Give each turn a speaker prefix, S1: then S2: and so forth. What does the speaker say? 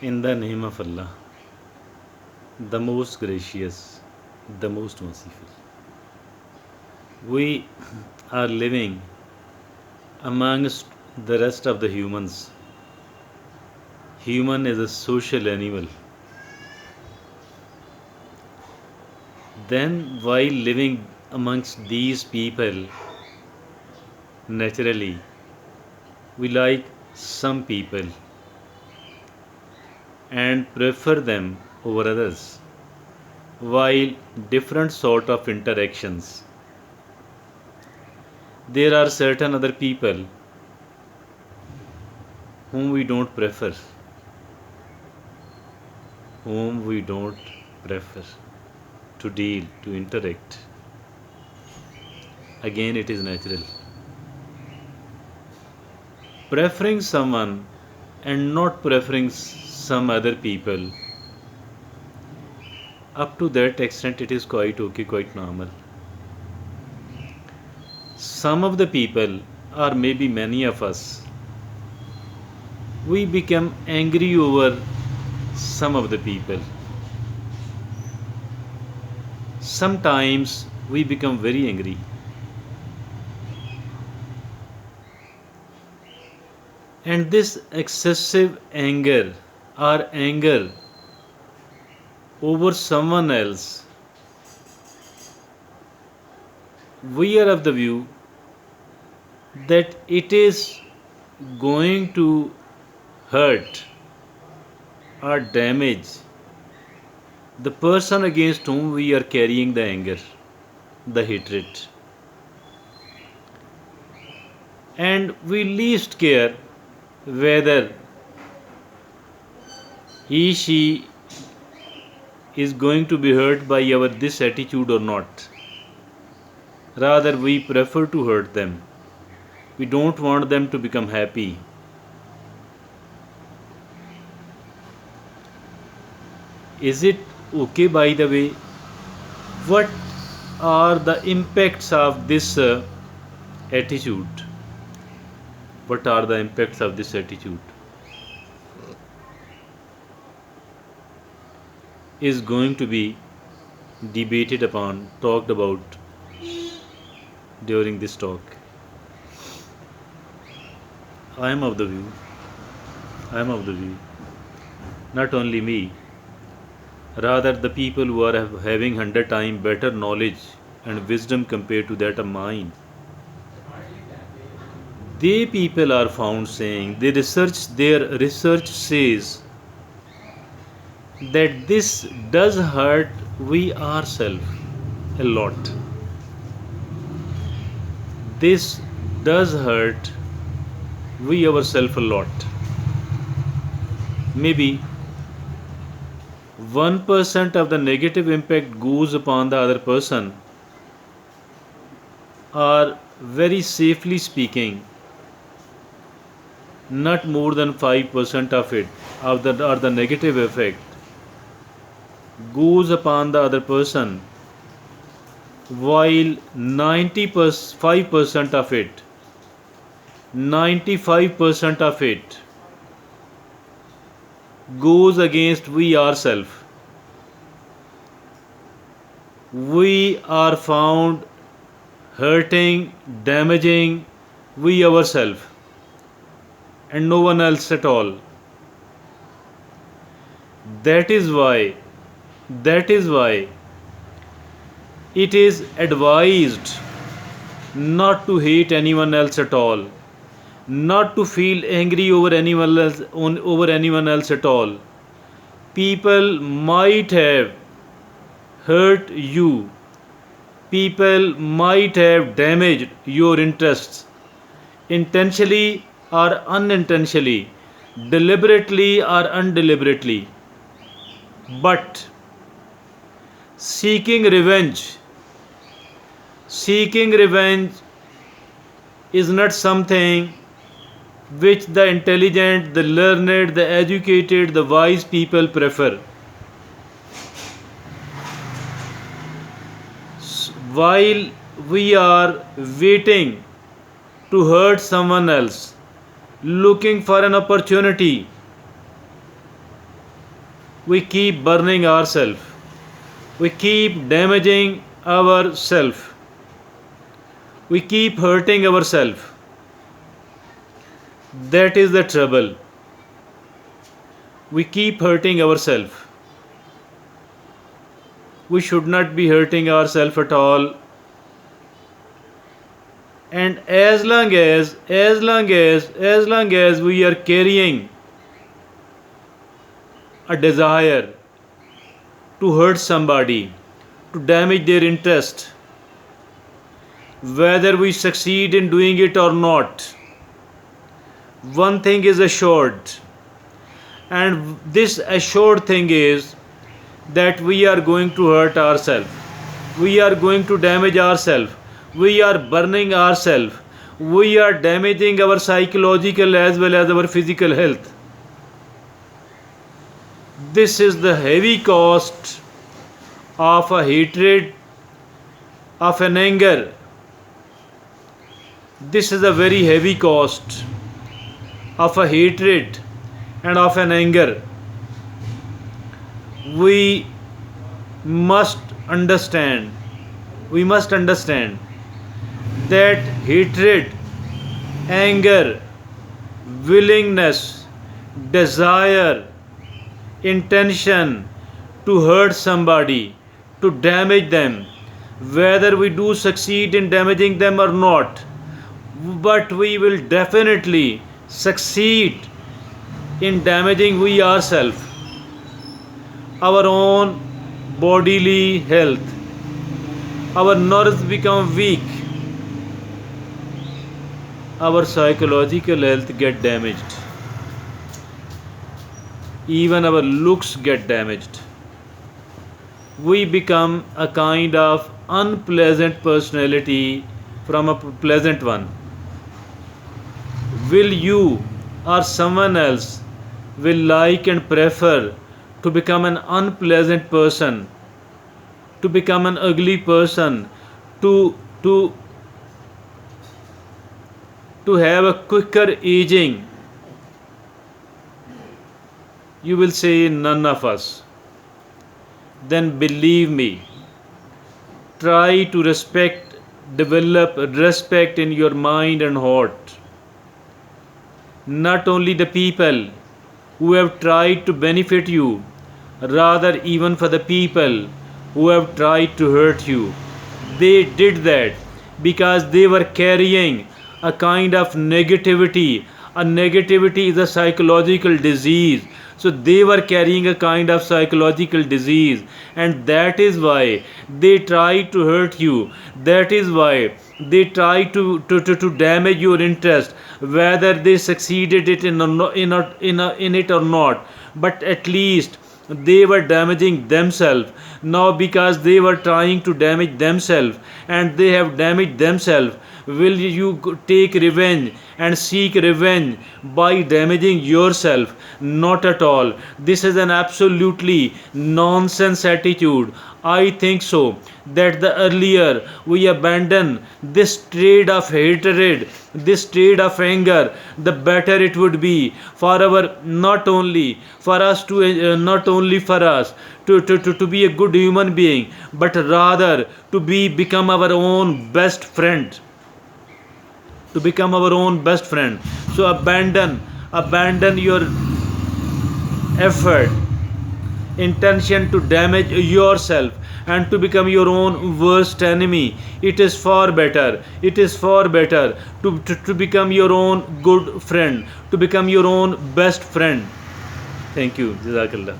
S1: In the name of Allah, the most gracious, the most merciful. We are living amongst the rest of the humans. Human is a social animal. Then, while living amongst these people, naturally, we like some people and prefer them over others. While different sort of interactions, there are certain other people whom we don't prefer, whom we don't prefer to deal, to interact. Again, it is natural. Preferring someone and not preferring some other people, up to that extent, it is quite okay, quite normal. Some of the people, or maybe many of us, we become angry over some of the people. Sometimes we become very angry. And this excessive anger or anger over someone else, we are of the view that it is going to hurt or damage the person against whom we are carrying the anger, the hatred. And we least care whether he, she is going to be hurt by our this attitude or not. Rather, we prefer to hurt them. We don't want them to become happy. Is it okay, by the way? What are the impacts of this attitude? What are the impacts of this attitude? Is going to be debated upon, talked about during this talk. I am of the view, not only me, rather the people who are having 100 times better knowledge and wisdom compared to that of mine, they people are found saying, their research says that this does hurt we ourselves a lot. This does hurt we ourselves a lot. Maybe 1% of the negative impact goes upon the other person, or very safely speaking, not more than 5% of it, or the negative effect goes upon the other person, while 95% of it 95% of it goes against we ourselves. We are found hurting, damaging we ourselves and no one else at all. That is why it is advised not to hate anyone else at all, not to feel angry over anyone else at all. People might have hurt you, people might have damaged your interests, intentionally or unintentionally, deliberately or undeliberately. But seeking revenge is not something which the intelligent, the learned, the educated, the wise people prefer. While we are waiting to hurt someone else, looking for an opportunity we keep burning ourselves, we keep damaging ourselves, we keep hurting ourselves. That is the trouble. We keep hurting ourselves. We should not be hurting ourselves at all. And as long as we are carrying a desire to hurt somebody, to damage their interest, whether we succeed in doing it or not, one thing is assured, and this assured thing is that we are going to hurt ourselves, we are going to damage ourselves, we are burning ourselves, we are damaging our psychological as well as our physical health. This is the heavy cost of a hatred, of an anger. This is a very heavy cost of a hatred and of an anger. We must understand that hatred, anger, willingness, desire, intention to hurt somebody, to damage them, whether we do succeed in damaging them or not, but we will definitely succeed in damaging we ourselves, our own bodily health. Our nerves become weak, our psychological health get damaged, even our looks get damaged. We become a kind of unpleasant personality from a pleasant one. Will you or someone else will like and prefer to become an unpleasant person, to become an ugly person, to to to have a quicker aging? You will say none of us. Then believe me, try to develop respect in your mind and heart. Not only the people who have tried to benefit you, rather, even for the people who have tried to hurt you. They did that because they were carrying a kind of negativity. A negativity is a psychological disease. So they were carrying a kind of psychological disease, and that is why they tried to hurt you. That is why they tried to damage your interest, whether they succeeded it in it or not. But at least they were damaging themselves. Now, because they were trying to damage themselves and they have damaged themselves, will you take revenge and seek revenge by damaging yourself? Not at all. This is an absolutely nonsense attitude. I think so that the earlier we abandon this trade of hatred, this trade of anger, the better it would be for our, not only for us to be a good human being, but rather to become our own best friend, to become our own best friend. So abandon your effort, intention to damage yourself and to become your own worst enemy. It is far better to become your own good friend, to become your own best friend. Thank you. Jazakallah.